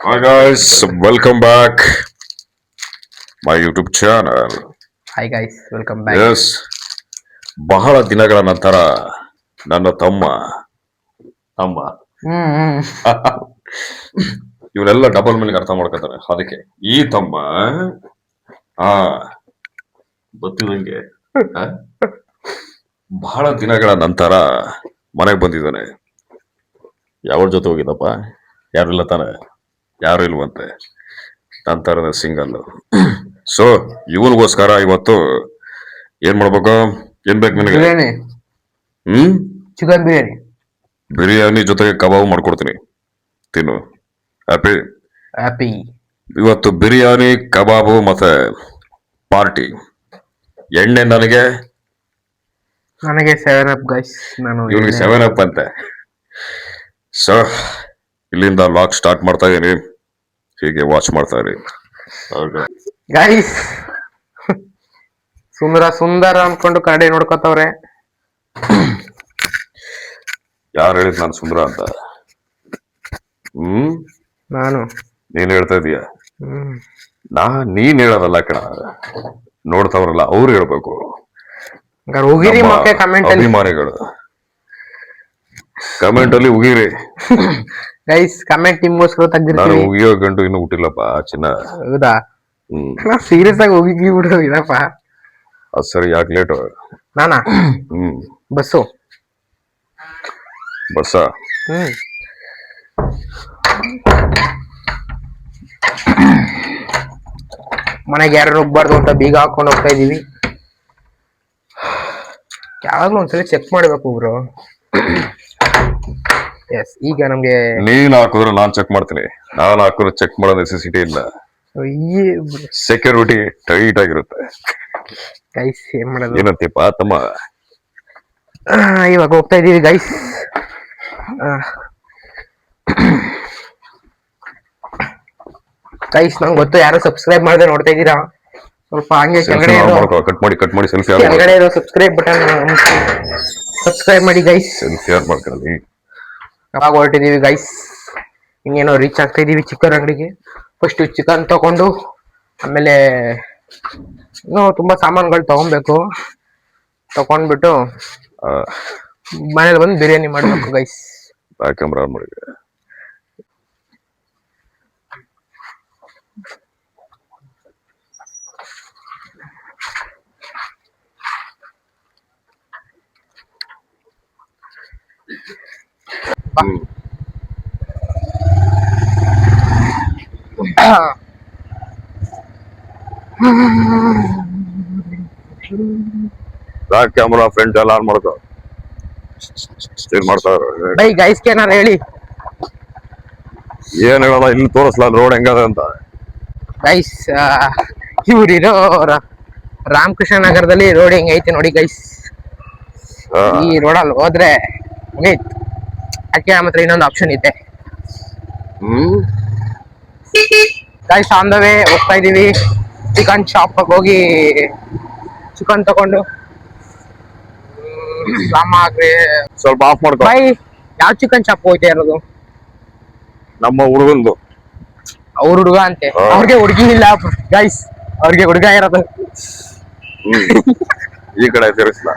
Hi guys, welcome back my YouTube channel. Hi guys, welcome back. Yes, ಬಹಳ ದಿನಗಳ ನಂತರ ನನ್ನ ತಮ್ಮ ತಮ್ಮ ಹ್ಮ್ ಇವರೆಲ್ಲ ಡಬಲ್ ಮೀನಿಂಗ್ ಅರ್ಥ ಮಾಡ್ಕೊತಾರೆ. ಅದಕ್ಕೆ ಈ ತಮ್ಮ ಆ ಗೊತ್ತಿದಂಗೆ ಆ, ಬಹಳ ದಿನಗಳ ನಂತರ ಮನೆಗೆ ಬಂದಿದ್ದಾನೆ. ಯಾವ್ರ ಜೊತೆ ಹೋಗಿದ್ದಪ್ಪ? ಯಾರು ಇಲ್ಲ ತಾನೆ? ಯಾರು ಇಲ್ವಂತೆ. ನಂತರ ಸಿಂಗಲ್. ಸೊ ಇವನಿಗೋಸ್ಕರ ಇವತ್ತು ಏನ್ ಮಾಡ್ಬೇಕು? ಏನ್ ಬೇಕು ನಿನಗೆ? ಬಿರಿಯಾನಿ, ಹ್ಮ್ ಚಿಕನ್ ಬಿರಿಯಾನಿ. ಬಿರಿಯಾನಿ ಜೊತೆಗೆ ಕಬಾಬ್ ಮಾಡ್ಕೊಡ್ತೀನಿ, ತಿನ್ನು. ಹ್ಯಾಪಿ? ಹ್ಯಾಪಿ. ಇವತ್ತು ಬಿರಿಯಾನಿ, ಕಬಾಬು ಮತ್ತೆ ಪಾರ್ಟಿ. ಎಣ್ಣೆ ನನಗೆ ನನಗೆ 7 ಅಪ್ ಗೈಸ್. ನಾನು ಇವನಿಗೆ 7 ಅಪ್ ಅಂತೆ. ಸೊ ಇಲ್ಲಿಂದ ಲಾಕ್ ಸ್ಟಾರ್ಟ್ ಮಾಡ್ತಾ ಇದೀನಿ. ಹೀಗೆ ವಾಚ್ ಮಾಡ್ತಾ ಇರಿ. ಗೈಸ್ ಸುಂದರ ಸುಂದರ ಅನ್ಕೊಂಡು ಕಡೆ ನೋಡ್ಕೊತವ್ರೆ. ಯಾರು ಹೇಳಿದ್ ನಾನು ಸುಂದರ ಅಂತ? ಹ್ಮ್ ನಾನು ನೀನ್ ಹೇಳ್ತಾ ಇದೀಯ? ಹ್ಮ್ ನೀನ್ ಹೇಳೋದಲ್ಲ ಕಣ, ನೋಡ್ತಾವ್ರಲ್ಲ ಅವ್ರು ಹೇಳ್ಬೇಕು. ಹಂಗಾರೆ ಹೋಗಿರಿ ನಮ್ಮ ಮಕ್ಕಳ ಕಮೆಂಟ್ ಅಲ್ಲಿ. ಅಭಿಮಾನಿಗಳು ಕಮೆಂಟ್ ಅಲ್ಲಿ ಉಗಿರಿ. ಗೈಸ್ ಕಮೆಂಟ್ ನಿಮ್ಗೋಸ್ಕರ ನಾನು ತೆಗ್ದಿರ್ತೀವಿ. ಉಗಿಯೋ ಗಂಟು ಇನ್ನು ಹುಟ್ಟಿಲ್ಲಪ್ಪ ಚಿನ್ನ. ಹೌದಾ? ಹ್ಮ್ ನಾ ಸೀರಿಯಸ್ ಆಗಿ ಹೋಗಿ ಬಿಡು ಇದಪ್ಪ. ಅದ್ ಸರಿ, ಯಾಕೆ ಲೇಟು? ನಾನಾ ಹ್ಮ್ ಬಸ್ಸು. ಬಸ್ಸ? ಹ್ಮ್ ಮನೆಗೆ ಯಾರು ಹೋಗ್ಬಾರ್ದು ಅಂತ ಬೀಗ ಹಾಕೊಂಡು ಹೋಗ್ತಾ ಇದೀವಿ. ಯಾವಾಗ್ಲೂ ಒಂದ್ಸಲಿ ಚೆಕ್ ಮಾಡ್ಬೇಕು ಬ್ರೋ. ಎಸ್, ಈಗ ನಮ್ಗೆ ನೀನ್ ಹಾಕಿದ್ರೆ ನಾನ್ ಚೆಕ್ ಮಾಡ್ತೀನಿ. ನಾನ್ ಹಾಕಿದ್ರೆ ಚೆಕ್ ಮಾಡೋ ನೆಸೆಸಿಟಿ ಇಲ್ಲ. ಸೆಕ್ಯೂರಿಟಿ ಟೈಟ್ ಆಗಿರುತ್ತೆ. ಗೈಸ್ ಏನ್ ಮಾಡೋದು? ಏನಂತೀಪ ತಮ್ಮ? ಇವಾಗ ಹೋಗ್ತಾ ಇದೀವಿ ಗೈಸ್. ಗೈಸ್ ನಂಗೆ ಗೊತ್ತು ಯಾರು ಸಬ್ಸ್ಕ್ರೈಬ್ ಮಾಡದೆ ನೋಡ್ತಾ ಇದ್ದೀರಾ. ಸ್ವಲ್ಪ ಹಂಗೆ ಕೆಳಗಡೆ ಕಟ್ ಮಾಡಿ ಸೆಲ್ಫಿ ಕೆಳಗಡೆ ಇರೋ ಸಬ್ಸ್ಕ್ರೈಬ್ ಬಟನ್ ಸಬ್ಸ್ಕ್ರೈಬ್ ಮಾಡಿ ಗೈಸ್. ಸೆಲ್ಫಿ ಯಾರು ಮಾಡ್ಕೊಳ್ಳಿ. ಯಾವಾಗ ಹೊರಟಿದೀವಿ ಗೈಸ್, ಹಿಂಗೇನೋ ರೀಚ್ ಆಗ್ತಾ ಇದೀವಿ ಚಿಕನ್ ಅಂಗಡಿಗೆ. ಫಸ್ಟ್ ಚಿಕನ್ ತಗೊಂಡು ಆಮೇಲೆ ಇನ್ನೂ ತುಂಬಾ ಸಾಮಾನುಗಳು ತಗೊಬೇಕು. ತಗೊಂಡ್ಬಿಟ್ಟು ಮನೇಲಿ ಬಂದು ಬಿರಿಯಾನಿ ಮಾಡ್ಬೇಕು ಗೈಸ್. ಕ್ಯಾಮ್ರಾ ಮಾಡಿ. ಕ್ಯಾಮ್ರಾ ಫ್ರಂಟ್ ಎಲ್ಲ ಆನ್ ಮಾಡ್ಕೋ. ಬೈ ಗೈಸ್ಗೆ ಏನಾರು ಹೇಳಿ. ಏನ್ ಹೇಳಲ್ಲ, ಇಲ್ಲಿ ತೋರಿಸ್ಲ ರೋಡ್ ಹೆಂಗದ ಅಂತ. ಗೈಸ್ ಇವ್ರಿರೋ ರಾಮಕೃಷ್ಣ ನಗರದಲ್ಲಿ ರೋಡ್ ಹೆಂಗೈತೆ ನೋಡಿ ಗೈಸ್. ಈ ರೋಡಲ್ಲಿ ಹೋದ್ರೆ ಮುಗೀತ್. ಅದಕ್ಕೆ ನಮ್ಮ ಹತ್ರ ಇನ್ನೊಂದು ಆಪ್ಷನ್ ಇದೆ. ಗೈಸ್ ಆನ್ ದ ವೇ ಹೋಗ್ತಾ ಇದೀವಿ. ಚಿಕನ್ ಶಾಪ್ ಹೋಗಿ ಚಿಕನ್ ತಗೊಂಡು ಸಾಮಾಗ್ರಿ ಸ್ವಲ್ಪ ಆಫ್ ಮಾಡ್ಕೋ. ಬೈ ಯಾವ ಚಿಕನ್ ಶಾಪ್ ಹೋಗ್ತಾ ಇರೋದು? ನಮ್ಮ ಹುಡುಗಂದು. ಅವ್ರ ಹುಡುಗ ಅಂತೆ. ಅವ್ರಿಗೆ ಹುಡುಗಿ ಇಲ್ಲ ಗೈಸ್, ಅವ್ರಿಗೆ ಹುಡುಗ ಇರೋದು. ಈ ಕಡೆ ತಿರ್ಸ್ಲ.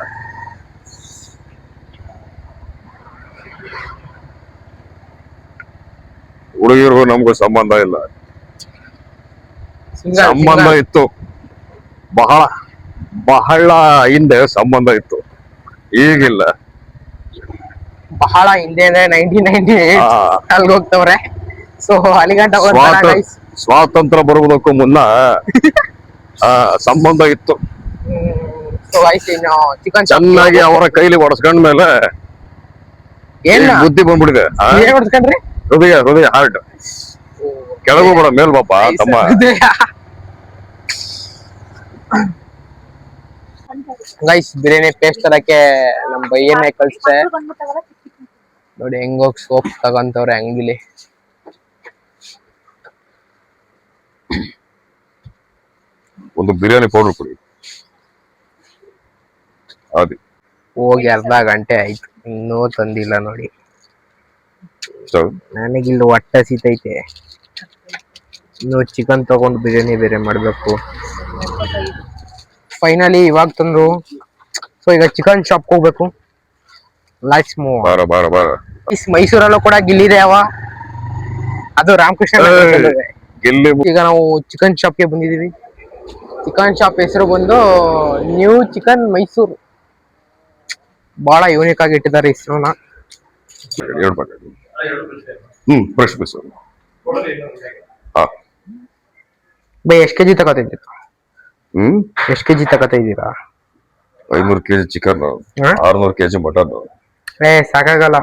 ಹುಡುಗಿರ್ಗೂ ನಮ್ಗೂ ಸಂಬಂಧ ಇಲ್ಲ. ಸಂಬಂಧ ಇತ್ತು, ಬಹಳ ಬಹಳ ಹಿಂದೆ ಸಂಬಂಧ ಇತ್ತು, ಈಗಿಲ್ಲ. ಬಹಳ ಹಿಂದೆ ಅಂದ್ರೆ 1998 ಅಲ್ಲಿಗೆ ಹೋಗ್ತವ್ರೆ. ಸೊ ಅಲ್ಲಿಗಂಟ ಸ್ವಾತಂತ್ರ್ಯ ಬರುವುದಕ್ಕೂ ಮುನ್ನ ಸಂಬಂಧ ಇತ್ತು. ಚಿಕನ್ ಚೆನ್ನಾಗಿ ಅವರ ಕೈಲಿ ಒಡಸ್ಕೊಂಡ ಮೇಲೆ ಬುದ್ಧಿ ಬಂದ್ಬಿಡಿದೆ. ಹೊಡ್ಸ್ಕೊಂಡ್ರಿ? ಹೃದಯ ಹಾರ್ಟ್ ಕೆಳಗೂ ಬೇಡ, ಮೇಲ್ ಬಾಪ ತಮ್ಮ. ಗೈಸ್ ಬಿರಿಯಾನಿ ಪೇಸ್ಟ್ ತರಕ್ಕೆ ನಮ್ ಬೈಯನ್ನೇ ಕಳ್ಸ್ತೆ ನೋಡಿ. ಹೆಂಗೋಗ್ ಸೋಪ್ ತಗೊಂತವ್ರೆ ಅಂಗಡಿಲಿ. ಒಂದು ಬಿರಿಯಾನಿ ಪೌಡರ್ ಕೊಡಿ. ಅದೇ ಹೋಗಿ ಅರ್ಧ ಗಂಟೆ ಆಯ್ತು, ಇನ್ನೂ ತಂದಿಲ್ಲ ನೋಡಿ. ನನಗಿಲ್ಲಿ ಹೊಟ್ಟೆ ಹಸಿತೈತೆ. ಇನ್ನು ಚಿಕನ್ ತಗೊಂಡು ಬಿರಿಯಾನಿ ಬೇರೆ ಮಾಡಬೇಕು. ಫೈನಲಿ ಇವಾಗ ತಂದ್ರು. ಸೊ ಈಗ ಚಿಕನ್ ಶಾಪ್ ಹೋಗ್ಬೇಕು. Let's move. ಬಾರ ಬಾರ ಬಾರ. ಮೈಸೂರಲ್ಲೂ ಕೂಡ ಗಿಲ್ಲಿದೆ ಅವ, ಅದು ರಾಮಕೃಷ್ಣ ನಗರದಲ್ಲಿದೆ. ಗಿಲ್ಲಿ ಈಗ ನಾವು ಚಿಕನ್ ಶಾಪ್ಗೆ ಬಂದಿದೀವಿ. ಚಿಕನ್ ಶಾಪ್ ಹೆಸರು ಬಂದು ನ್ಯೂ ಚಿಕನ್ ಮೈಸೂರು. ಬಹಳ ಯೂನಿಕ್ ಆಗಿ ಇಟ್ಟಿದ್ದಾರೆ ಹೆಸರುನ. Fresh piece. ಹಾ ಬೈ ಎಷ್ಟು ಕೆಜಿ ತಗೋತಿದ್ದೀರಾ? ಎಷ್ಟು ಕೆಜಿ ತಗೋತಾ ಇದ್ದೀರಾ? 500 kg ಚಿಕನ್, 600 kg ಮಟನ್. ಸಾಕಾಗಲ್ಲ.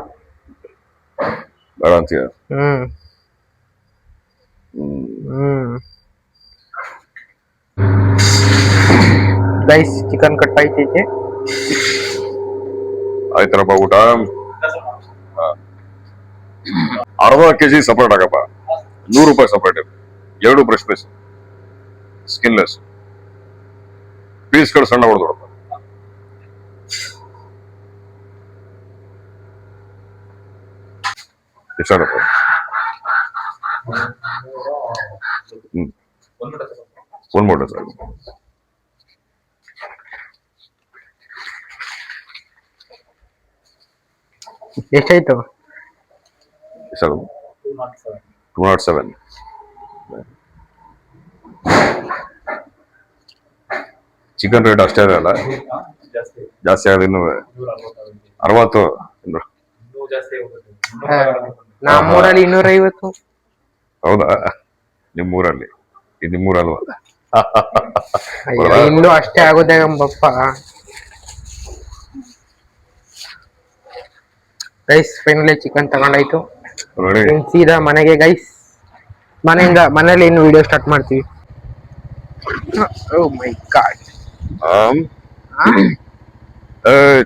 ಬೇಡ ಅಂತೀಯ? ಗೈಸ್ ಚಿಕನ್ ಕಟ್ ಆಯ್ತೈತೆ. ಆಯ್ತನಪ್ಪ ಊಟ. 60 kg ಸಪರೇಟ್ ಆಗಪ್ಪ. 100 ರೂಪಾಯಿ ಸಪರೇಟ್. 2 ಬ್ರಷ್ ಪೀಸ್, ಸ್ಕಿನ್ಲೆಸ್ ಪೀಸ್ಗಳು ಸಣ್ಣ ಹೊಡೆದೋಡಪ್ಪ. ಎಷ್ಟಾಗಪ್ಪ? ಒಂದು ಮೂಟ ಸರ್. ಎಷ್ಟಾಯ್ತು? ಸರ್ 207. ಚಿಕನ್ ರೇಟ್ ಅಷ್ಟೇ ಅಲ್ಲ, ಜಾಸ್ತಿ ಆಗಿದೆ ಇನ್ನು. 60 ನಮ್ಮೂರಲ್ಲಿ 250. ಹೌದಾ? ನಿಮ್ಮೂರಲ್ಲಿ? ಇದು ನಿಮ್ಮೂರಲ್ವಾ? ಇಲ್ಲೂ ಅಷ್ಟೇ ಆಗೋದೇ ಗಂಬಪ್ಪ. ಗೈಸ್ ಫೈನಲಿ ಚಿಕನ್ ತಗೊಂಡಾಯ್ತು. ಸೀದಾ ಮನೆಗೆ ಗೈಸ್. ಮನೇಲಿ ಇನ್ನು ವಿಡಿಯೋ ಸ್ಟಾರ್ಟ್ ಮಾಡ್ತೀವಿ. ಓ ಮೈ ಗಾಡ್.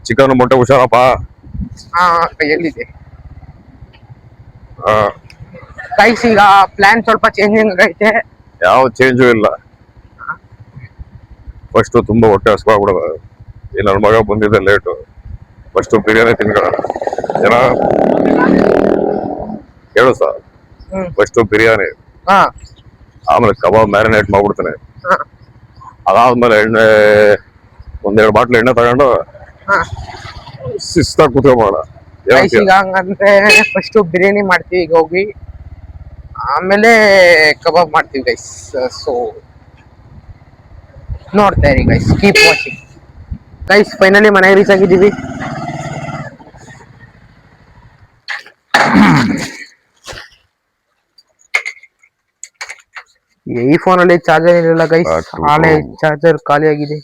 ಚಿಕನ್ ಮೊಟ್ಟೆ ಹುಷಾರಪ್ಪ. ಕೈಯಲ್ಲಿದೆ ಗೈಸ್. ಈಗ ಪ್ಲಾನ್ ಸ್ವಲ್ಪ ಚೇಂಜಿಂಗ್ ಆಗೈತೆ. ಯಾವ ಚೇಂಜು ಇಲ್ಲ. ಫಸ್ಟ್ ತುಂಬಾ ಹೊಟ್ಟೆ ಹಸ್ವಾಗ್ಬಿಡದ. ಈ ನನ್ನ ಮಗ ಬಂದಿದ್ದೆ ಲೇಟು. ಫಸ್ಟ್ ಬಿರಿಯಾನಿ ತಿನ್ಕೊಳ್ಳ ಜನ ಹೇಳು ಸರ್. ಫಸ್ಟ್ ಬಿರಿಯಾನಿ, ಆಮೇಲೆ ಕಬಾಬ್ ಮ್ಯಾರಿನೇಟ್ ಮಾಡ್ಬಿಡ್ತಾನೆ. ಅದಾದ್ಮೇಲೆ ಒಂದೆರಡು ಬಾಟ್ಲು ಎಣ್ಣೆ ತಗೊಂಡು ಶಿಸ್ತಾಗಿ ಕುತ್ಕೊಂಬೋಣ. ಈಗ ಹಂಗಂದ್ರೆ ಫಸ್ಟ್ ಬಿರಿಯಾನಿ ಮಾಡ್ತೀವಿ ಈಗ ಹೋಗಿ, ಆಮೇಲೆ ಕಬಾಬ್ ಮಾಡ್ತೀವಿ ಗೈಸ್. ಸೊ ನೋಡ್ತಾ ಇರಿ guys, keep watching. Guys finally ಮನೆಗೆ ರೀಚ್ ಆಗಿದ್ದೀವಿ. ಈ ಫೋನಲ್ಲಿ ಚಾರ್ಜರ್ ಇರಲಿಲ್ಲ ಗೈಸ್, ಹಾಳೆ ಚಾರ್ಜರ್ ಖಾಲಿ ಆಗಿದೆ.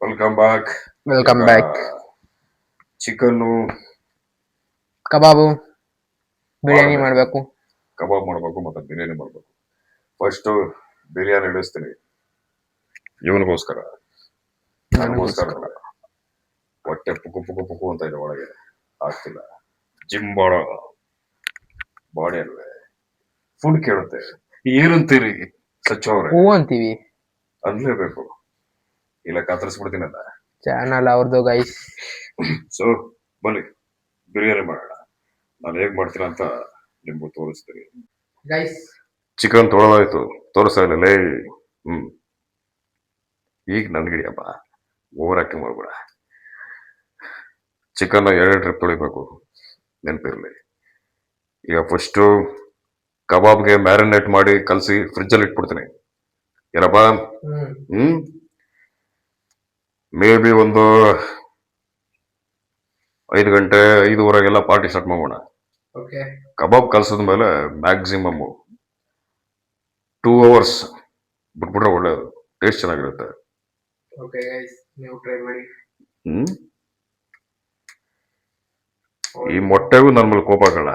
Welcome back. Welcome back. Chicken ಕಬಾಬು ಬಿರಿಯಾನಿ ಮಾಡಬೇಕು. ಕಬಾಬ್ ಮಾಡಬೇಕು ಮತ್ತೆ ಬಿರಿಯಾನಿ ಮಾಡಬೇಕು. ಫಸ್ಟ್ ಬಿರಿಯಾನಿ ಇಳಿಸ್ತೀನಿ ಇವನಿಗೋಸ್ಕರ. ನನಗೋಸ್ಕರ ಹೊಟ್ಟೆ ಪುಕ್ಕು ಪುಕ್ಕು ಪುಕ್ಕು ಅಂತ ಇದೆ ಒಳಗೆ, ಆಗ್ತಿಲ್ಲ. ಜಿಮ್ ಮಾಡೋ ಬಾಡಿ ಅಲ್ವೇ, ಫುಡ್ ಕೇಳುತ್ತೆ. ಏನಂತೀರಿ ಸಚ್ಚವ್ರೆ? ಹೂ ಅಂತೀವಿ. ಅನ್ಲೇಬೇಕು, ಇಲ್ಲ ಕತ್ತರಿಸ್ಬಿಡ್ತೀನಲ್ಲ. ಚಾನಲ್ ಅವ್ರದ್ದು ಗೈಸ್. ಸೊ ಬನ್ನಿ ಬಿರಿಯಾನಿ ಮಾಡೋಣ. ನಾನು ಹೇಗ್ ಮಾಡ್ತೀನಿ ಅಂತ ನಿಮ್ಗೂ ತೋರಿಸ್ತೀನಿ ಗೈಸ್. ಚಿಕನ್ ತೊಳೆದಾಯ್ತು, ತೋರಿಸ್ತಾ ಇಲ್ಲ ಲೇ. ಈಗ ನನ್ಗಿಡಿಯಪ್ಪ, ಓವರ್ ಆಕ್ಟಿಂಗ್ ಮಾಡ್ಬೇಡ. ಚಿಕನ್ 2 ಟ್ರಿಪ್ ತೊಳಿಬೇಕು, ನೆನಪಿರ್ಲಿ. ಈಗ ಫಸ್ಟು ಕಬಾಬ್ಗೆ ಮ್ಯಾರಿನೇಟ್ ಮಾಡಿ ಕಲಸಿ ಫ್ರಿಜ್ಜಲ್ಲಿ ಇಟ್ಬಿಡ್ತೀನಿ. ಏನಪ್ಪ? ಮೇ ಬಿ ಒಂದು 5 ಗಂಟೆ 5:15 ಪಾರ್ಟಿ ಸ್ಟಾರ್ಟ್ ಮಾಡೋಣ. ಕಬಾಬ್ ಕಲ್ಸಿದ ಮೇಲೆ ಮ್ಯಾಕ್ಸಿಮಮ್ 2 hours ಬಿಟ್ಬಿಟ್ರೆ ಒಳ್ಳೇದು, ಟೇಸ್ಟ್ ಚೆನ್ನಾಗಿರುತ್ತೆ. ಈ ಮೊಟ್ಟೆಗೂ ನನ್ನ ಮೇಲೆ ಕೋಪ ಹಾಕಲ್ಲ.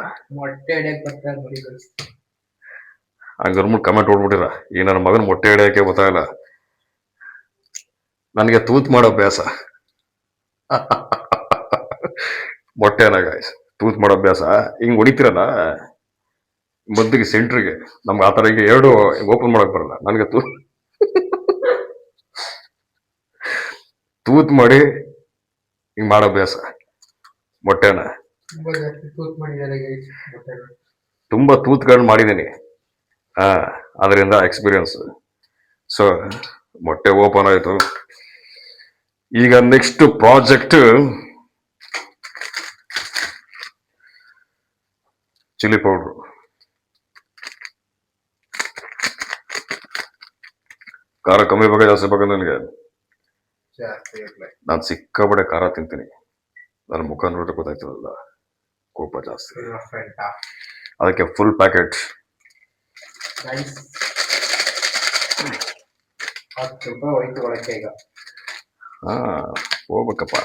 ಹಂಗರ್ಮು ಕಮೆಂಟ್ ಹೊಡ್ಬಿಟ್ಟಿರ, ಈ ನನ್ನ ಮಗನ ಮೊಟ್ಟೆ ಹಿಡಿಯೋಕೆ ಗೊತ್ತಾಗಲ್ಲ. ನನಗೆ ತೂತ್ ಮಾಡೋ ಅಭ್ಯಾಸ. ಮೊಟ್ಟೆನ ಗಾಯ್ಸ್ ತೂತ್ ಮಾಡೋ ಅಭ್ಯಾಸ ಹಿಂಗ್ ಹೊಡಿತಿರಲ್ಲ ಮದ್ದಿಗೆ ಸೆಂಟ್ರಿಗೆ ನಮ್ಗೆ ಆತರ ಹಿಂಗೆ ಎರಡು ಓಪನ್ ಮಾಡಕ್ ಬರಲ್ಲ ನನಗೆ ತೂತ್ ಮಾಡಿ ಹಿಂಗ್ ಮಾಡೋ ಅಭ್ಯಾಸ ಮೊಟ್ಟೆನ ತುಂಬಾ ಜಾಸ್ತಿ ತೂತ್ ಮಾಡಿದ್ದಾರೆ guys ಮೊಟ್ಟೆನ. ತುಂಬಾ ತೂತ್ಗಳು ಮಾಡಿದ್ದೀನಿ ಹಾ ಅದರಿಂದ ಎಕ್ಸ್ಪೀರಿಯನ್ಸ್ ಸೊ ಮೊಟ್ಟೆ ಓಪನ್ ಆಯ್ತು ಈಗ ನೆಕ್ಸ್ಟ್ ಪ್ರಾಜೆಕ್ಟ್ ಚಿಲ್ಲಿ ಪೌಡ್ರು ಖಾರ ಕಮ್ಮಿ ಬೇಕಾ ಜಾಸ್ತಿ ಬೇಕಾ ನನಗೆ ಜಾಸ್ತಿ ಇರ್ಲಿ. ನಾನು ಸಿಕ್ಕಾಪಟ್ಟೆ ಖಾರ ತಿಂತೀನಿ ನನ್ನ ಮುಖ ನೋಡಿದ್ರೆ ಗೊತ್ತಾಯ್ತದಲ್ಲ ಕೋಪ ಜಾಸ್ತಿ ಅದಕ್ಕೆ ಫುಲ್ ಪ್ಯಾಕೆಟ್ Guys, 10 ರೂಪಾಯಿ ಹೋಯ್ತು ಒಳಕ್ಕೆ ಈಗ. ಹಾ ಹೋಗ್ಬೇಕಪ್ಪ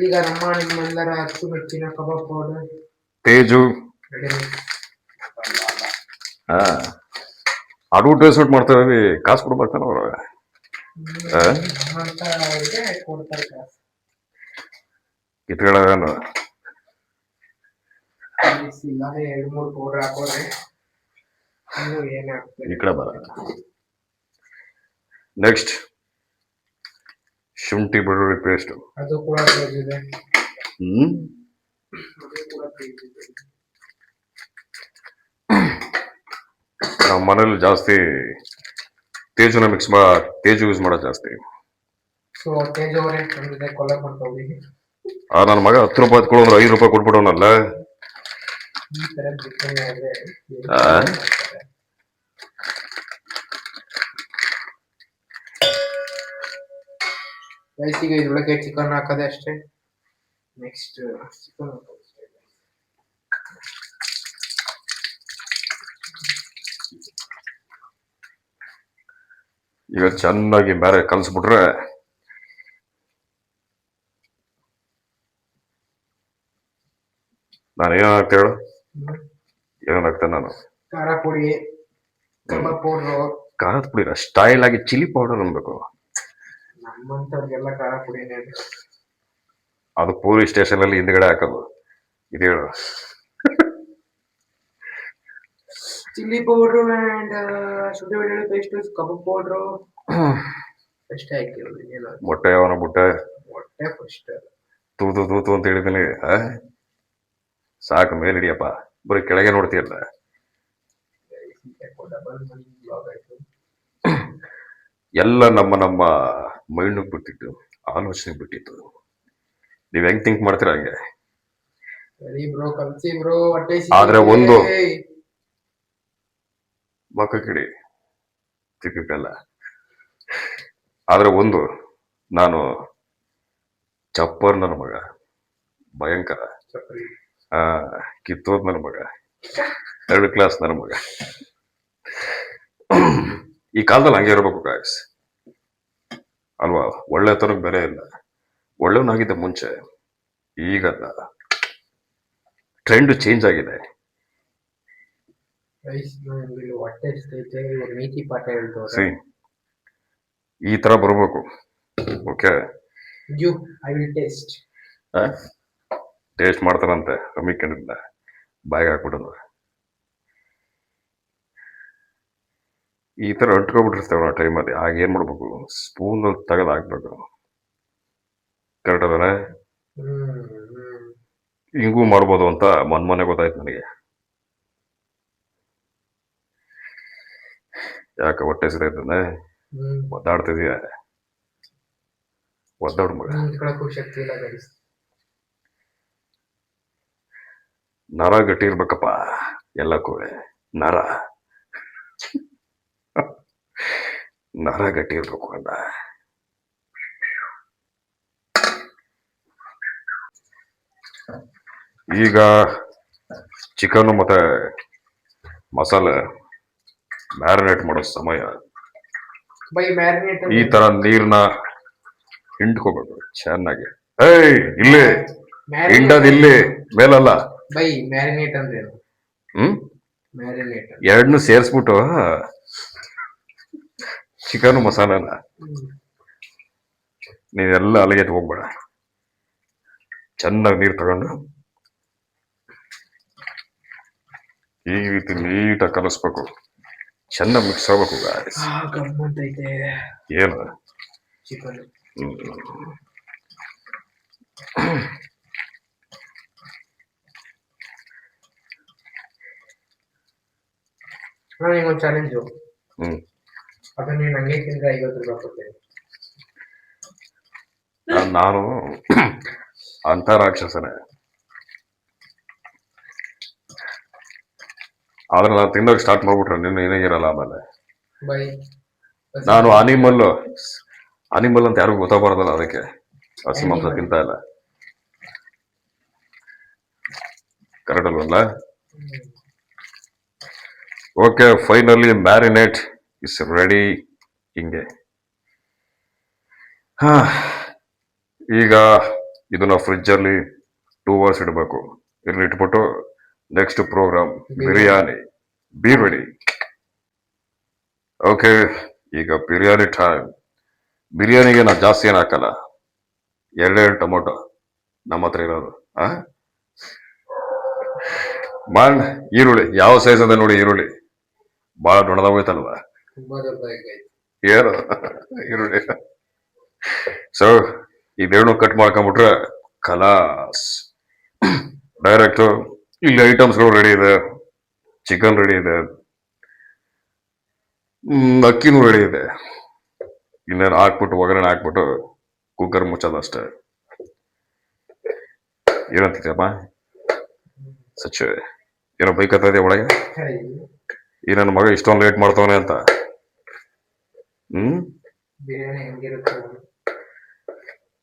ಈಗ ನಿಮ್ಮೆಲ್ಲರ ಅಚ್ಚುಮೆಚ್ಚಿನ ಕಬಾಬ್ ಪೌಡರ್ ತೇಜು ರೆಡಿ. ಹಾ ಅಡ್ವರ್ಟೈಸ್ಮೆಂಟ್ ಮಾಡ್ತಾರೆ ಕಾಸು ಕೊಡು ಬರ್ತಾನೆ ಅವ್ರ ಕೊಡ್ತಾರೆ ಕಾಸು. ಕಿತ್ಕೊಳ್ಳೋದೇನು ಇಲ್ಲಾಂದ್ರೆ 2-3 ಪೌಡರ್ ಹಾಕೋರೆ ಇನ್ನು ಏನಾಗ್ತದೆ. ಈ ಕಡೆ ಬರ ನೆಕ್ಸ್ಟ್ ಶುಂಠಿ ಬೆಳ್ಳುಳ್ಳಿ ಪೇಸ್ಟ್ ಅದು ಕೂಡ ಇದೆ. ಅದು ಕೂಡ ಇದೆ. ನಮ್ಮ ಮನೇಲಿ ಜಾಸ್ತಿ ತೇಜುನ ತೇಜು ಯೂಸ್ ಮಾಡೋದು ಜಾಸ್ತಿ. ಸೊ ತೇಜ್ ಅವರೇ ನಮ್ಗೆ ಕೊಲ್ಲ ಮಾಡ್ತೀವಿ. ನನ್ನ ಮಗ 10 ರೂಪಾಯಿ ಕೊಡೋರು 5 ರೂಪಾಯಿ ಕೊಟ್ಬಿಡೋನಲ್ಲ ಈ ತರ ಬಿಟ್ಟರೆ ಆದ್ರೆ ರೈಸಿಗೆ ಇದ್ರೊಳಗೆ ಚಿಕನ್ ಹಾಕೋದೆ ಅಷ್ಟೇ. ನೆಕ್ಸ್ಟ್ ಚಿಕನ್ ಈಗ ಚೆನ್ನಾಗಿ ಬೇರೆ ಕಲ್ಸ್ಬಿಟ್ರೆ ನಾನು ಏನಾಗ್ತ ಹೇಳು ಏನಾಗ್ತೇನೆ ನಾನು ಖಾರ ಪುಡಿ ಕಬಾಬ್ ಪೌಡ್ರು ಖಾರದ ಪುಡಿ ಸ್ಟೈಲ್ ಆಗಿ ಚಿಲ್ಲಿ ಪೌಡರ್ ಅನ್ಬೇಕು. ನಮ್ಮಂತವ್ರಿಗೆಲ್ಲ ಖಾರ ಪುಡಿನೇ ಅದು ಪೊಲೀಸ್ ಸ್ಟೇಷನ್ ಅಲ್ಲಿ ಹಿಂದ್ಗಡೆ ಹಾಕೋದು ಇದು ಹೇಳು ಚಿಲ್ಲಿ ಪೌಡ್ರು ಅಂಡ್ ಶುಂಠಿ ಬೆಳ್ಳುಳ್ಳಿ ಪೇಸ್ಟ್ ಕಬಾಬ್ ಪೌಡ್ರು ಅಷ್ಟೇ ಹಾಕಿರೋದು. ಏನು ಮೊಟ್ಟೆ ಅವನ ಬುಟ್ಟೆ ಮೊಟ್ಟೆ ಫಸ್ಟ್ ತೂತು ತೂತು ಅಂತ ಹೇಳಿದ್ದೀನಿ ಸಾಕು ಮೇಲೆ ಹಿಡಿಯಪ್ಪ ಬರೀ ಕೆಳಗೆ ನೋಡ್ತೀಯಲ್ಲ. ಎಲ್ಲ ನಮ್ಮ ಮೈಂಡ್ ಬಿಟ್ಟಿತ್ತು ಆಲೋಚನೆ ಬಿಟ್ಟಿತ್ತು. ನೀವ್ ಹೆಂಗ್ ಥಿಂಕ್ ಮಾಡ್ತೀರಾ ಹಂಗೆ. ಸರಿ ಬ್ರೋ ಕಲ್ಸಿ ಬ್ರೋ ಹೊಟ್ಟೆ ಆದ್ರೆ ಒಂದು ಮಕ್ಕ ಕಿಡಿ ಚಿಕ್ಕಲ್ಲ ಆದ್ರೆ ಒಂದು ನಾನು ಚಪ್ಪರ್ ನನ್ನ ಮಗ ಭಯಂಕರ ಕಿತ್ತೋದ್ ನನ್ನ ಮಗ 3rd ಕ್ಲಾಸ್ ನನ್ನ ಮಗ. ಈ ಕಾಲದಲ್ಲಿ ಹಂಗೆ ಇರ್ಬೇಕು ಗಾಯ್ಸ್ ಅಲ್ವಾ. ಒಳ್ಳೆತನಕ್ಕೆ ಬೆಲೆ ಇಲ್ಲ. ಒಳ್ಳೆವನಾಗಿದ್ದ ಮುಂಚೆ ಈಗಲ್ಲ ಟ್ರೆಂಡ್ ಚೇಂಜ್ ಆಗಿದೆ. ಹೊಟ್ಟೆ ನೀತಿ ಪಾಠ ಹೇಳ್ತವ್ರೆ. ಈ ತರ ಬರ್ಬೇಕು. Okay I will taste taste ಮಾಡ್ತಾರಂತೆ ಕಮ್ಮಿಕೊಂಡಿಲ್ಲ ಬಾಯಿಗೆ ಹಾಕ್ಬಿಟ್ಟಂದ್ರೆ ಈ ತರ ಅಂಟ್ಕೊಬಿಟ್ಟಿರ್ತೇವೆ ನಾವು ಟೈಮಲ್ಲಿ. ಆಗ ಏನ್ ಮಾಡ್ಬೇಕು ಸ್ಪೂನ್ ತೆಗೆದು ಹಾಕ್ಬೇಕು. ಕರೆಕ್ಟ್ ಅದಾನೆ. ಹಿಂಗೂ ಮಾಡ್ಬೋದು ಅಂತ ಮೊನ್ನೆ ಗೊತ್ತಾಯ್ತು ನನಗೆ. ಯಾಕೆ ಹೊಟ್ಟೆ ಸಿದೈತಂದೆ ಒದ್ದಾಡ್ತಿದೀಯ ಒದ್ದಾಡು ಮಗ. ನರ ಗಟ್ಟಿ ಇರ್ಬೇಕಪ್ಪ ಎಲ್ಲಕ್ಕೂ. ನರ ನರ ಗಟ್ಟಿ ಇರ್ಬೇಕು ಅಂದ. ಈಗ ಚಿಕನ್ ಮತ್ತೆ ಮಸಾಲೆ ಮ್ಯಾರಿನೇಟ್ ಮಾಡೋ ಸಮಯ. ಈ ತರ ನೀರ್ನ ಹಿಂಡ್ಕೋಬೇಕು ಚೆನ್ನಾಗಿ. ಇಲ್ಲಿ ಹಿಂಡದ್ ಇಲ್ಲಿ ಮೇಲಲ್ಲ. ಮ್ಯಾರಿನೇಟ್ ಅಂದ್ರೆ ಮ್ಯಾರಿನೇಟ್ ಎರಡನ್ನೂ ಸೇರಿಸ್ಬಿಟ್ಟು ಚಿಕನ್ ಮಸಾಲಾನ ನೀವೆಲ್ಲ ಅಲ್ಲಿಗೆ ಹೋಗ್ಬೇಡ. ಚೆನ್ನಾಗಿ ನೀರು ತಗೊಂಡು ಈ ರೀತಿ ನೀಟಾಗಿ ಕಲಿಸ್ಬೇಕು, ಚೆನ್ನಾಗಿ ಮಿಕ್ಸ್ ಆಗ್ಬೇಕು guys. ಗಮ್ಮತ್ತೈತೆ ಏನು ಚಿಕನ್. ನನಗೊಂದು ಚಾಲೆಂಜು, ಹ್ಮ್ ಅದನ್ನ ನೀನು ಹಂಗೆ ತಿಂದ್ರೆ 50 ರೂಪಾಯಿ ಕೊಡ್ತೀನಿ. ನಾನು ಅಂತ ರಾಕ್ಷಸನೇ, ಆದ್ರೆ ನಾನು ತಿನ್ನೋಕೆ ಸ್ಟಾರ್ಟ್ ಮಾಡ್ಬಿಟ್ರೆ ನಿನ್ನ ಏನೇ ಇರಲ್ಲ. ಆಮೇಲೆ ಬೈ ನಾನು ಅನಿಮಲ್ ಅಂತ ಯಾರಿಗೂ ಗೊತ್ತಾಗಬಾರ್ದಲ್ಲ, ಅದಕ್ಕೆ ಹಸಿ ಮಾಂಸ ತಿಂತ ಇಲ್ಲ. ಕರೆಕ್ಟ್ ಅಲ್ವಲ್ಲ? Okay, finally marinate is ready. ಹಿಂಗೆ ಹಾ, ಈಗ ಇದನ್ನ ಫ್ರಿಜ್ಜಲ್ಲಿ 2 hours ಇಡಬೇಕು. ಇಲ್ಲಿ ಇಟ್ಬಿಟ್ಟು next program biryani be ready. Okay, ಈಗ ಬಿರಿಯಾನಿ ಟೈಮ್. ಬಿರಿಯಾನಿಗೆ ನಾನು ಜಾಸ್ತಿ ಏನು ಹಾಕಲ್ಲ, 2 ಟೊಮೊಟೊ ನಮ್ಮ ಹತ್ರ ಇರೋದು. ಮಾಂಡ್ ಈರುಳ್ಳಿ ಯಾವ ಸೈಜ್ ಅದ ನೋಡಿ, ಈರುಳ್ಳಿ ಭಾಳ ದೊಡ್ಡದಾಗೋಯ್ತಲ್ವ, ತುಂಬಾ ದೊಡ್ಡದಾಗಿ ಏನು ಈರುಳ್ಳಿ. ಸೊ ಇದೇನು ಕಟ್ ಮಾಡ್ಕೊಂಡ್ಬಿಟ್ರೆ ಖಲಾಸ್, ಡೈರೆಕ್ಟ್ ಇಲ್ಲಿ ಐಟಮ್ಸ್ಗಳು ರೆಡಿ ಇದೆ. ಚಿಕನ್ ರೆಡಿ ಇದೆ, ಅಕ್ಕಿನೂ ರೆಡಿ ಇದೆ. ಇನ್ನೇನು ಹಾಕ್ಬಿಟ್ಟು ಒಗ್ಗರಣೆ ಹಾಕ್ಬಿಟ್ಟು ಕುಕ್ಕರ್ ಮುಚ್ಚೋದಷ್ಟೇ. ಏನಂತಿದ್ಯಪ್ಪ ಸಚ್ಚೆ, ಏನೋ ಬೈಕತ್ತ ಇದೆಯಾ ಒಳಗೆ? ಈ ನನ್ನ ಮಗ ಇಷ್ಟೊಂದು ಲೇಟ್ ಮಾಡ್ತವನೆ ಅಂತ. ಬಿರಿಯಾನಿ ಹೆಂಗಿರುತ್ತೆ?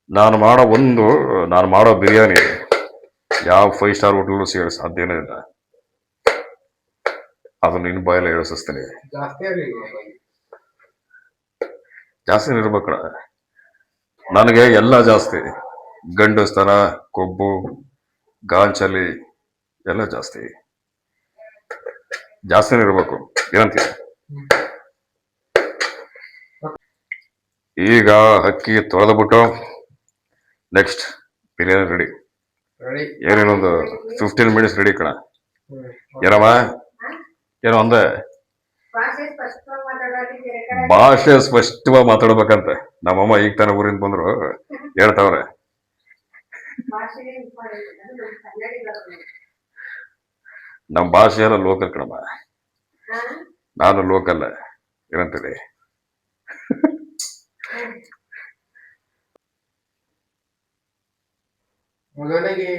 ನಾನು ಮಾಡೋ ಬಿರಿಯಾನಿ ಯಾವ 5 ಸ್ಟಾರ್ ಹೋಟೆಲ್ ಸಿಗೋ ಸಾಧ್ಯನೇ ಇಲ್ಲ. ಅದು ನಿನ್ನ ಬಾಯಲ್ಲಿ ಹೇಳಿಸ್ತೀನಿ. ಜಾಸ್ತಿ ಇರ್ಬೇಕಣ, ನನಗೆ ಎಲ್ಲ ಜಾಸ್ತಿ, ಗಂಡಸ್ತನ, ಕೊಬ್ಬು, ಗಾಂಚಲಿ ಎಲ್ಲ ಜಾಸ್ತಿನೇ ಇರ್ಬೇಕು. ಏನಂತೀಯ? ಈಗ ಅಕ್ಕಿ ತೊಳೆದ್ಬಿಟ್ಟು ನೆಕ್ಸ್ಟ್ ಬಿರಿಯಾನಿ ರೆಡಿ. ಏನೇನೊಂದು 15 ಮಿನಿಟ್ಸ್ ರೆಡಿ ಕಣ. ಏನಮ್ಮ ಏನೋ ಅಂದೆ? ಭಾಷೆ ಸ್ಪಷ್ಟವಾಗಿ ಮಾತಾಡ್ಬೇಕಂತೆ. ನಮ್ಮಮ್ಮ ಈಗ ತಾನೇ ಊರಿಂದ ಬಂದ್ರು, ಹೇಳ್ತಾವ್ರೆ. ನಮ್ಮ ಭಾಷೆ ಎಲ್ಲ ಲೋಕಲ್ ಕಣಮ್ಮ, ನಾನು ಲೋಕಲ್. ಏನಂತೀರಿ? ಮೊದಲಿಗೆ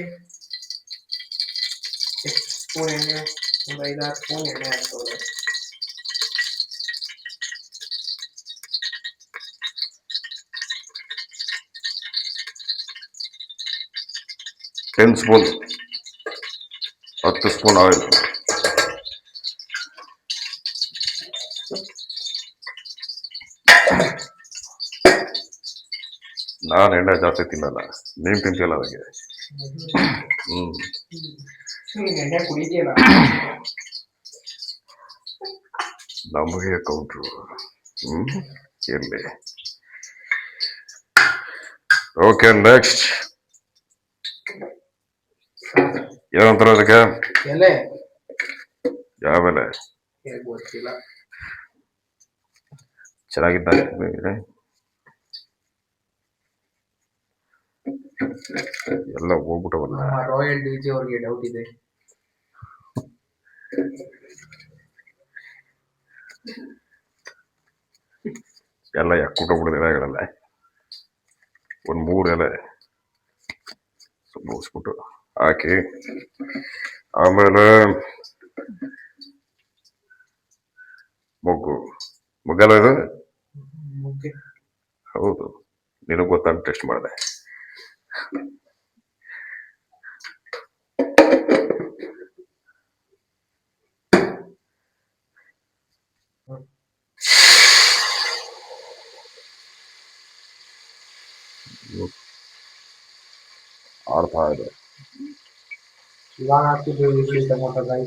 ಸ್ಪೂನ್ ಎಣ್ಣೆ, ಒಂದು 5-6 ಸ್ಪೂನ್ ಎಣ್ಣೆ ಹಾಕ್ಬೋದು. Ten spoon 10 spoon oil. ನಾನು ಎಣ್ಣೆ ಜಾಸ್ತಿ ತಿನ್ನಲ್ಲ, ನೀನ್ ತಿಂತಿಲ್ಲ ಅದಕ್ಕೆ. ಎಣ್ಣೆ ಕುಡಿತೀಯಲ್ಲ, ನಮಗೆ ಕೌಂಟ್ರು. ಇರ್ಲಿ. ಓಕೆ, ನೆಕ್ಸ್ಟ್ ಏನಂತಾರ ಅದಕ್ಕೆ? ಎಲೆ. ಯಾವ ಎಲೆ? ಗೊತ್ತಿಲ್ಲ. ಚೆನ್ನಾಗಿದ್ದಾರೆ ಎಲ್ಲ ಹೋಗ್ಬಿಟ್ಟವಲ್ಲ. ರಾಯಲ್ ಡಿಜೆ ಅವ್ರಿಗೆ ಡೌಟ್ ಇದೆ. ಎಲ್ಲ ಯಾಕೂಟಬಿಡಿದ ಎಲೆಗಳೆಲ್ಲ ಒಂದು 3 ಎಲೆ ಮುಗಿಸ್ಬಿಟ್ಟು ಹಾಕಿ, ಆಮೇಲೆ ಮೊಗ್ಗೆಲ್ಲ ಇದು. ಹೌದು, ನಿನಗೆ ಗೊತ್ತಾಗ ಟೆಸ್ಟ್ ಮಾಡಿದೆ. ಆಡ್ತಾ ಇದೆ. ಇವಾಗ ಹಾಕ್ತಿದ್ದೀವಿ ಟೊಮೊಟೊ ಗಾಯಿ.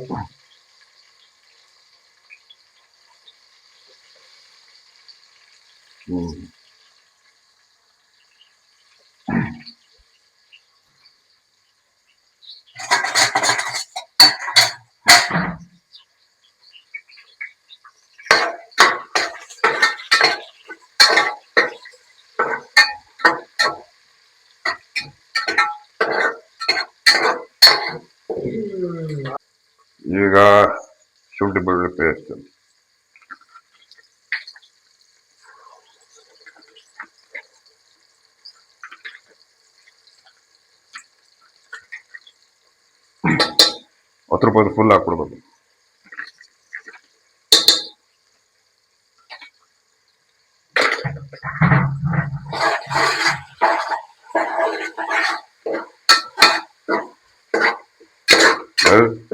ರೂಪಾಯಿ ಫುಲ್ ಹಾಕ್ಬಿಡ್ಬೇಕು.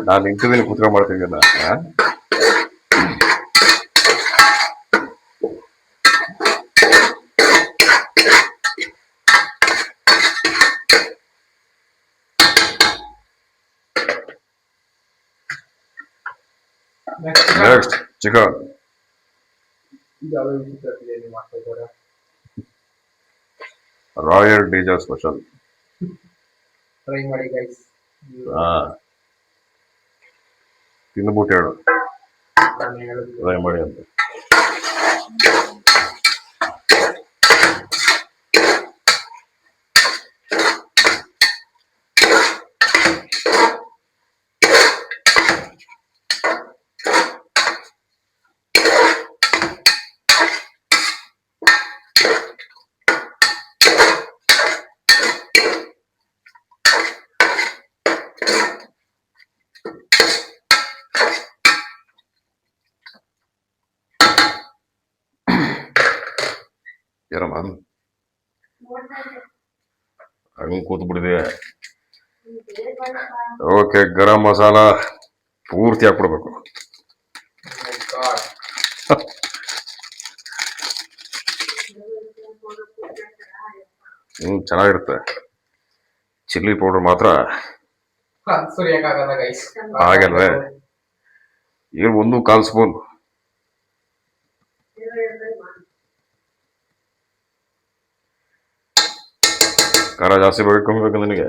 ನಾನು ಇಂಟರ್ವ್ಯೂ ಕುತ್ಕೊಂಡ್ ಮಾಡ್ತೀನಿ ನೆಕ್ಸ್ಟ್ ಚಿಕನ್. ರಾಯಲ್ ಡೀಜಾ ಸ್ಪೆಷಲ್ ಟ್ರೈ ಮಾಡಿ ಗೈಸ್. ತಿಂದ್ಬಿಟ್ಟು ಹೇಳು ಟ್ರೈ ಮಾಡಿ ಅಂತ. ಏನಮ್ಮ ಹಂಗೆ ಕೂತ್ ಬಿಡಿದೆ. ಓಕೆ, ಗರಂ ಮಸಾಲ ಪೂರ್ತಿ ಹಾಕ್ಬಿಡ್ಬೇಕು. ಚೆನ್ನಾಗಿರುತ್ತೆ. ಚಿಲ್ಲಿ ಪೌಡರ್ ಮಾತ್ರ ಹಾಗಲ್ವೇ, ಈಗ 1/4 ಸ್ಪೂನ್. ಖಾರ ಜಾಸ್ತಿ ಬೇಕಬೇಕು ನನಗೆ.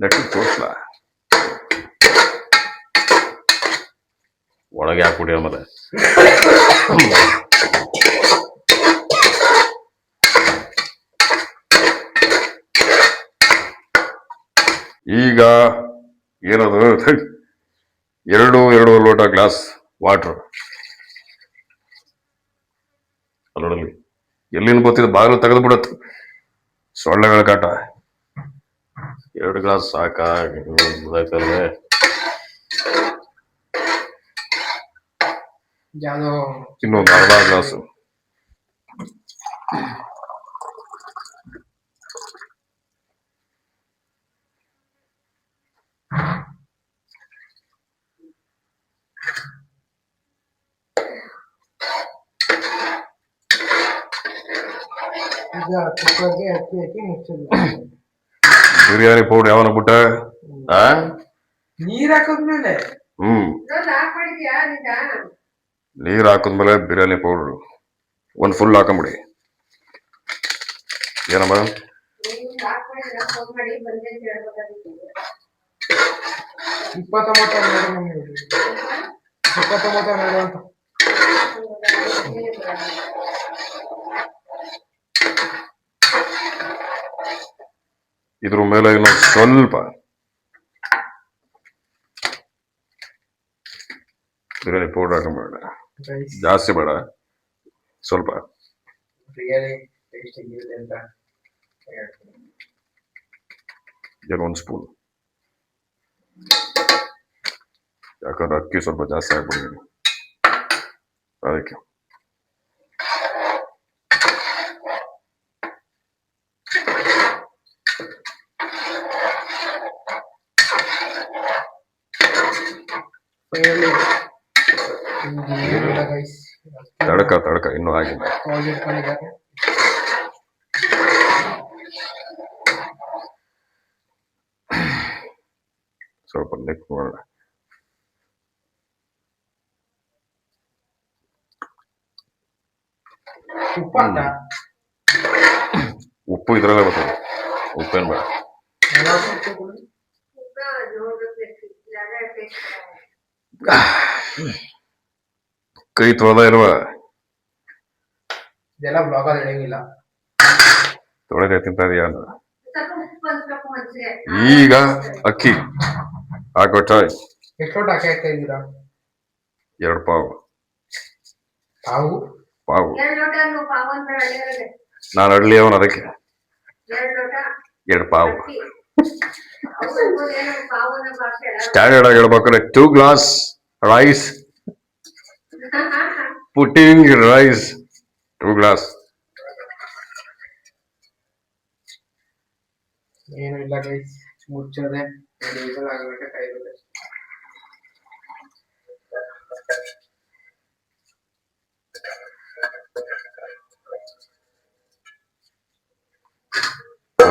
ನೆಟ್ಟಿಗೆ ತೋರಿಸ್ಲ ಒಳಗೆ ಹಾಕ್ಬಿಡಿ ಆಮೇಲೆ. ಈಗ ಏನದು, 2 ಲೋಟ ಗ್ಲಾಸ್ ವಾಟರ್. ಅಲ್ಲೊಡಲಿ ಎಲ್ಲಿಂದ ಗೊತ್ತಿದೆ, ಬಾಗಿಲು ತೆಗೆದು ಬಿಡತ್ತು ಸೊಳ್ಳೆಗಳ ಕಾಟ. 2 ಗ್ಲಾಸ್ ಸಾಕಾಯ್ತಲ್ವೇ? ಇನ್ನೊಂದು ಅರ್ಧ ಗ್ಲಾಸು. ಬಿರಿಯಾನಿ ಪೌಡರ್ ಯಾವನ ಬಿಟ್ಟ ನೀರ್ ಹಾಕದ್ಮೇಲೆ ನೀರ್ ಹಾಕದ್ಮೇಲೆ ಬಿರಿಯಾನಿ ಪೌಡರ್ 1 ಫುಲ್ ಹಾಕೊಂಬಿಡಿ. ಏನಮ್ಮ ಇದ್ರ ಮೇಲೆ ಇನ್ನೊಂದು ಸ್ವಲ್ಪ ಬಿರಿಯಾನಿ ಪೌಡರ್ ಹಾಕೊಂಬೇಡ, ಜಾಸ್ತಿ ಬೇಡ, ಸ್ವಲ್ಪ. ಏನು 1 ಸ್ಪೂನ್, ಯಾಕಂದ್ರೆ ಅಕ್ಕಿ ಸ್ವಲ್ಪ ಜಾಸ್ತಿ ಹಾಕ್ಬಿಡಿ ಅದಕ್ಕೆ. ತಡಕ ಇನ್ನೂ ಆಗಿಲ್ಲ. ಸ್ವಲ್ಪ ನೆಕ್ಸ್ಟ್ ಮಾಡೋಣ. ಉಪ್ಪು ಇದ್ರಲ್ಲೇ ಬರ್ತದೆ, ಉಪ್ಪೇನು ಬೇಡ. ಕೈ ತೊಳೆದ ಇಲ್ವಾ? ಇದೆಲ್ಲ ಬ್ಲಾಗ್ ಅಲ್ಲಿ ಇಡಂಗಿಲ್ಲ. ತೊಳೆದೇ ತಿಂತದೀಯ. ಈಗ ಅಕ್ಕಿ ಹಾಕೋಟ. ಎಷ್ಟು ಅಕ್ಕಿ ಹಾಕ್ತಾ ಇದ್ದೀರಾ? 2 ಪಾವು. ಪಾವು ಪಾವು ನಾನು ಅಡ್ಲಿ ಅವನು ಅದಕ್ಕೆ 2 ಪಾವು. ಸ್ಟ್ಯಾಂಡರ್ಡ್ ಆಗಿ ಹೇಳ್ಬೇಕಾದ್ರೆ 2 glass rice, putting rice 2 glass. ಏನು ಇಲ್ಲ ಗೈಸ್, ಮುಚ್ಚದೆ ಆಗಬೇಕು ಕಾಯಿರುತ್ತೆ.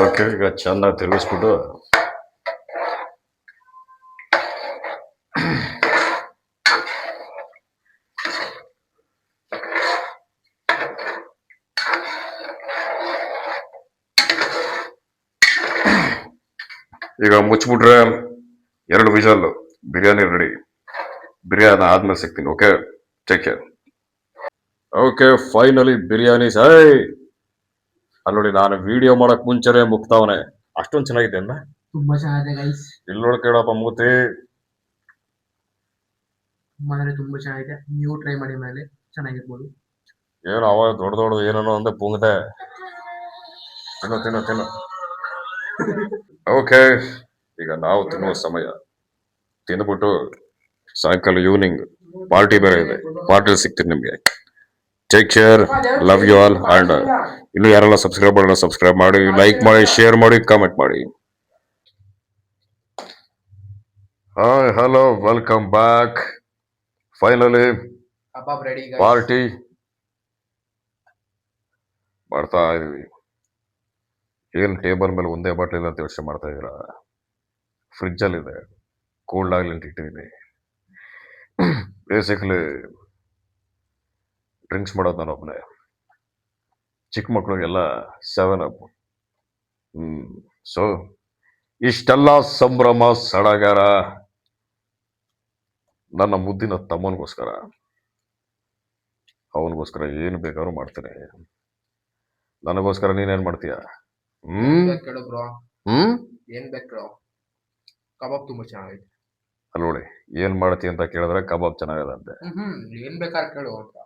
ಓಕೆ, ಈಗ ಚೆನ್ನಾಗಿ ತಿರುಗಿಸ್ಬಿಟ್ಟು ಈಗ ಮುಚ್ಚಿಬಿಟ್ರೆ 2 ವಿಷಲ್, ಬಿರಿಯಾನಿ ರೆಡಿ. ಬಿರಿಯಾನಿ ಆದ್ಮೇಲೆ ಸಿಗ್ತೀನಿ. Okay, take care. Okay, finally biryani ಅಲ್ಲಿ ನೋಡಿ, ನಾನು ವಿಡಿಯೋ ಮಾಡಕ್ ಮುಂಚೆನೆ ಮುಕ್ತಾವನೆ. ಅಷ್ಟೊಂದು ಚೆನ್ನಾಗಿದೆ ಅಲ್ಲ? ತುಂಬಾ ಚೆನ್ನಾಗಿದೆ ಗೈಸ್. ಇಲ್ಲಿ ನೋಡಿ ಕೇಳಪ್ಪ ಮೂತಿ. ತುಂಬಾ ಚೆನ್ನಾಗಿದೆ. ನೀವು ಟ್ರೈ ಮಾಡಿ, ಮೇಲೆ ಚೆನ್ನಾಗಿರ್ಬೋದು. ಏನು ಅವಾಗ ದೊಡ್ಡ ಏನೋ ಅಂದೆ ಪುಂಗದೆ. ತಿನ್ನು. ಓಕೆ, ಈಗ ನಾವು ತಿನ್ನುವ ಸಮಯ. ತಿಂದ್ಬಿಟ್ಟು ಸಾಯಂಕಾಲ ಈವ್ನಿಂಗ್ ಪಾರ್ಟಿ ಬೇರೆ ಇದೆ. ಪಾರ್ಟಿ ಸಿಗ್ತೀನಿ ನಿಮ್ಗೆ. Take care, love you all. And ಇನ್ನು ಯಾರೆಲ್ಲ ಸಬ್ಸ್ಕ್ರೈಬ್ ಮಾಡಲ್ಲ, ಸಬ್ಸ್ಕ್ರೈಬ್ ಮಾಡಿ, ಲೈಕ್ ಮಾಡಿ, ಶೇರ್ ಮಾಡಿ, ಕಾಮೆಂಟ್ ಮಾಡಿ. Hi, hello, welcome back. Finally ಕಬಾಬ್ ರೆಡಿ. ಪಾರ್ಟಿ ಮಾಡ್ತಾ ಇದೀವಿ. ಏನ್ ಟೇಬಲ್ ಮೇಲೆ ಒಂದೇ ಬಾಟ್ಲಿ ಇಲ್ಲ ಅಂತ ಯೋಚನೆ ಮಾಡ್ತಾ ಇದೀರಾ? ಫ್ರಿಜ್ ಅಲ್ಲಿ ಇದೆ, ಕೋಲ್ಡ್ ಆಗ್ಲಿ ಅಂತ ಇಟ್ಟಿದ್ದೀನಿ. ಬೇಸಿಕ್ಲಿ ಡ್ರಿಂಕ್ಸ್ ಮಾಡೋದು ನಾನು ಒಬ್ಬನೇ. ಚಿಕ್ಕ ಮಕ್ಳಿಗೆಲ್ಲ 7 ಅಪ್. ಸೊ ಇಷ್ಟೆಲ್ಲ ಸಂಭ್ರಮ ಸಡಗರ ನನ್ನ ಮುದ್ದಿನ ತಮ್ಮನಿಗೋಸ್ಕರ. ಅವನಿಗೋಸ್ಕರ ಏನು ಬೇಕಾದ್ರೂ ಮಾಡ್ತೇನೆ. ನನಗೋಸ್ಕರ ನೀನೇನ್ ಮಾಡ್ತೀಯ? ಕೇಳು ಬ್ರೋ, ಏನ್ ಬೇಕು? ಕಬಾಬ್ ತುಂಬಾ ಚೆನ್ನಾಗೈತೆ. ಅಲ್ಲಿ ನೋಡಿ, ಏನ್ ಮಾಡ್ತೀಯ ಅಂತ ಕೇಳಿದ್ರೆ ಕಬಾಬ್ ಚೆನ್ನಾಗದ ಅಂತೆ. ಏನ್ ಬೇಕಾದ್ರೆ ಕೇಳು ಅಂತ.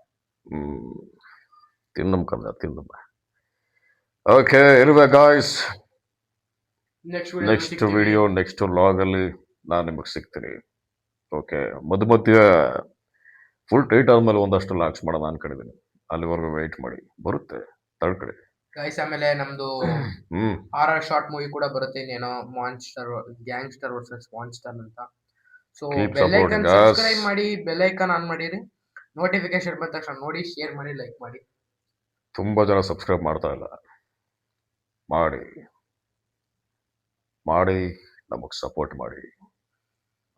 ತಿನ್ನಮ್ಮ. ಓಕೆ, ಇರುವೆ guys. Next video, next vlog ಅಲ್ಲಿ ನಾನು ನಿಮಗೆ ಸಿಗ್ತೀನಿ. ಓಕೆ, ಮಧ್ಯ ಫುಲ್ ಟೈಟ್ ಆದ್ಮೇಲೆ ಒಂದಷ್ಟು ಲಾಕ್ಸ್ ಮಾಡೋಣ ಅನ್ಕೊಂಡಿದ್ದೀನಿ. ಅಲ್ಲಿವರೆಗೂ ವೆಯ್ಟ್ ಮಾಡಿ, ಬರುತ್ತೆ ತಡ್ಕಡೆ ಗೈಸ್. ಆಮೇಲೆ ನಮ್ದು ಹಾರರ್ ಶಾರ್ಟ್ ಮೂವಿ ಕೂಡ ಬರುತ್ತೆ ಇನ್ನೇನೋ, ಮಾನ್ಸ್ಟರ್, ಗ್ಯಾಂಗ್ಸ್ಟರ್ ವರ್ಸಸ್ ಮಾನ್ಸ್ಟರ್ ಅಂತ. ಸೊ ಬೆಲ್ ಐಕಾನ್ ಸಬ್ಸ್ಕ್ರೈಬ್ ಮಾಡಿ, ಬೆಲ್ ಐಕಾನ್ ಆನ್ ಮಾಡಿರಿ. ನೋಟಿಫಿಕೇಶನ್ ಬಂದ ತಕ್ಷಣ ನೋಡಿ, ಶೇರ್ ಮಾಡಿ, ಲೈಕ್ ಮಾಡಿ. ತುಂಬಾ ಜನ ಸಬ್ಸ್ಕ್ರೈಬ್ ಮಾಡ್ತಾ ಇಲ್ಲ. ಮಾಡಿ ನಮಗ್ ಸಪೋರ್ಟ್ ಮಾಡಿ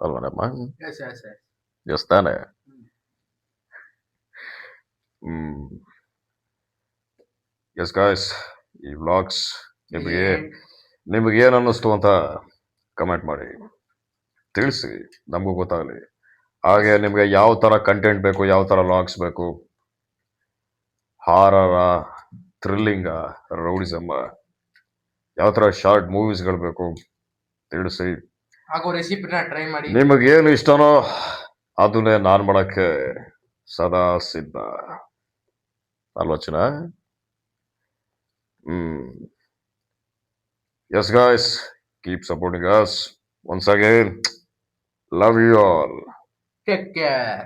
ಅಲ್ವನಮ್ಮ? ಎಸ್ ತಾನೆ? ಎಸ್ ಗಾಯ್ಸ್, ಈ ವ್ಲಾಗ್ಸ್ ನಿಮಗೆ ಏನು ಅನ್ನಿಸ್ತು ಅಂತ ಕಮೆಂಟ್ ಮಾಡಿ ತಿಳಿಸಿ, ನಮಗೂ ಗೊತ್ತಾಗಲಿ. ಹಾಗೆ ನಿಮಗೆ ಯಾವ ಥರ ಕಂಟೆಂಟ್ ಬೇಕು, ಯಾವ ಥರ ವ್ಲಾಗ್ಸ್ ಬೇಕು, ಹಾರರ, ಥ್ರಿಲ್ಲಿಂಗ, ರೌಡಿಸಮ್ಮ, ಯಾವ ಥರ ಶಾರ್ಟ್ ಮೂವೀಸ್ಗಳು ಬೇಕು ತಿಳಿಸಿ. ರೆಸಿಪಿನ ಟ್ರೈ ಮಾಡಿ. ನಿಮಗೇನು ಇಷ್ಟನೋ ಅದನ್ನೇ ನಾನು ಮಾಡಕ್ಕೆ ಸದಾ ಸಿದ್ಧ ಆಲೋಚನ. Yes guys, keep supporting us. Once again, love you all. Take care.